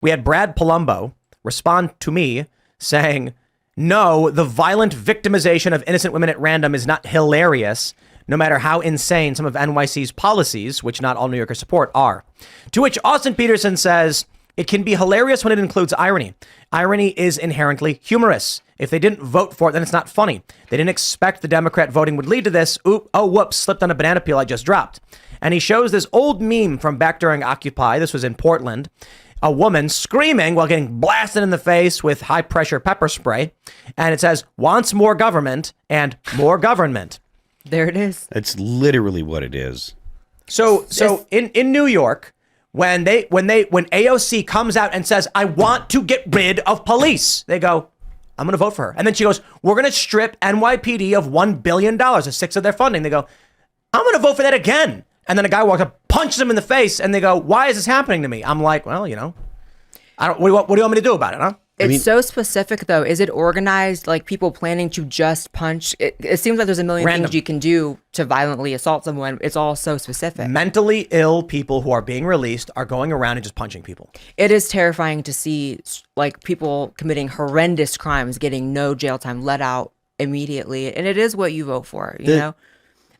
We had Brad Palumbo respond to me saying, no, the violent victimization of innocent women at random is not hilarious, no matter how insane some of NYC's policies, which not all New Yorkers support, are. To which Austin Peterson says, it can be hilarious when it includes irony. Irony is inherently humorous. If they didn't vote for it, then it's not funny. They didn't expect the Democrat voting would lead to this. Whoops, slipped on a banana peel I just dropped. And he shows this old meme from back during Occupy. This was in Portland. A woman screaming while getting blasted in the face with high pressure pepper spray. And it says, wants more government and more government. There it is. That's literally what it is. So in New York, when AOC comes out and says, I want to get rid of police, they go, I'm going to vote for her. And then she goes, we're going to strip NYPD of $1 billion, a sixth of their funding. They go, I'm going to vote for that again. And then a guy walks up, punches him in the face, and they go, why is this happening to me? I'm like, well, what do you want me to do about it, huh? It's so specific, though. Is it organized, like people planning to just punch? It seems like there's a million things you can do to violently assault someone. It's all so specific. Mentally ill people who are being released are going around and just punching people. It is terrifying to see like people committing horrendous crimes, getting no jail time, let out immediately. And it is what you vote for, you know?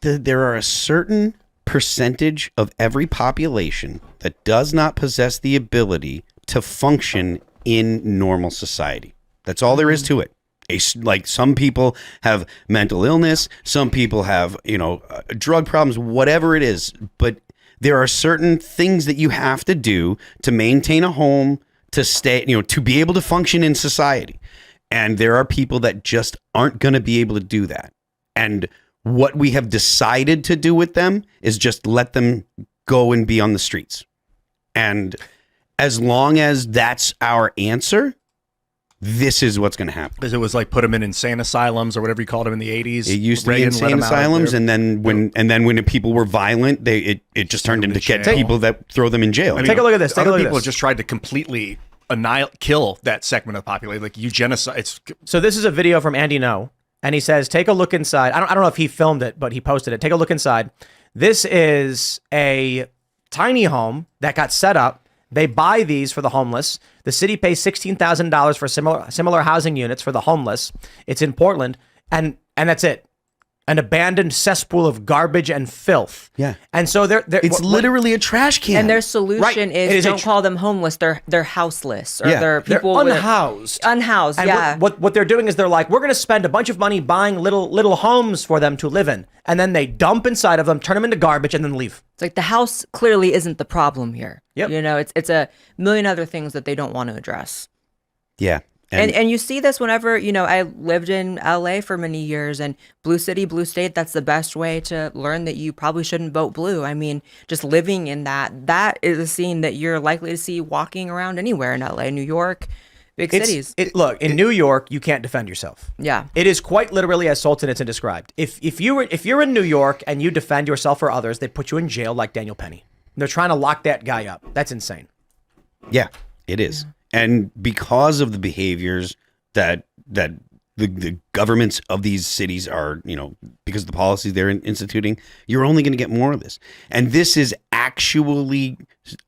There are a certain percentage of every population that does not possess the ability to function in normal society. That's all there is to it. Like some people have mental illness, some people have, drug problems, whatever it is. But there are certain things that you have to do to maintain a home, to stay, to be able to function in society. And there are people that just aren't going to be able to do that. And what we have decided to do with them is just let them go and be on the streets. And as long as that's our answer, this is what's going to happen. Because it was like put them in insane asylums or whatever you called them in the 80s. It used to be insane asylums, and then when people were violent, it just turned into people that throw them in jail. I mean, take a look at this. Other people just tried to completely kill that segment of the population, like eugenocide. So this is a video from Andy No, and he says, take a look inside. I don't know if he filmed it, but he posted it. Take a look inside. This is a tiny home that got set up. They buy these for the homeless. The city pays $16,000 for similar housing units for the homeless. It's in Portland, and that's it. An abandoned cesspool of garbage and filth. Yeah. And so it's literally a trash can. And their solution is don't call them homeless. They're houseless, or they're people unhoused. Unhoused. And what they're doing is they're like, we're going to spend a bunch of money buying little homes for them to live in, and then they dump inside of them, turn them into garbage, and then leave. It's like the house clearly isn't the problem here. Yep. It's a million other things that they don't want to address. Yeah. And you see this whenever, I lived in LA for many years, and blue city, blue state, that's the best way to learn that you probably shouldn't vote blue. I mean, just living in that is a scene that you're likely to see walking around anywhere in LA, New York, big cities. Look, in New York, you can't defend yourself. Yeah. It is quite literally as Solzhenitsyn described. If you're in New York and you defend yourself or others, they put you in jail like Daniel Penny. They're trying to lock that guy up. That's insane. Yeah, it is. Yeah. And because of the behaviors that the governments of these cities are, because of the policies they're instituting, you're only going to get more of this. And this is actually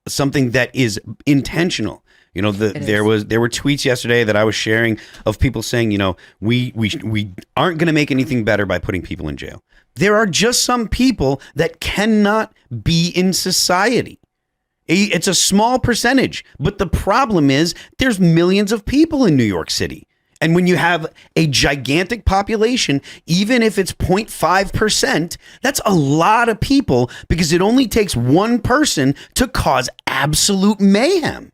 something that is intentional. There were tweets yesterday that I was sharing of people saying, we aren't going to make anything better by putting people in jail. There are just some people that cannot be in society. It's a small percentage, but the problem is there's millions of people in New York City. And when you have a gigantic population, even if it's 0.5%, that's a lot of people, because it only takes one person to cause absolute mayhem.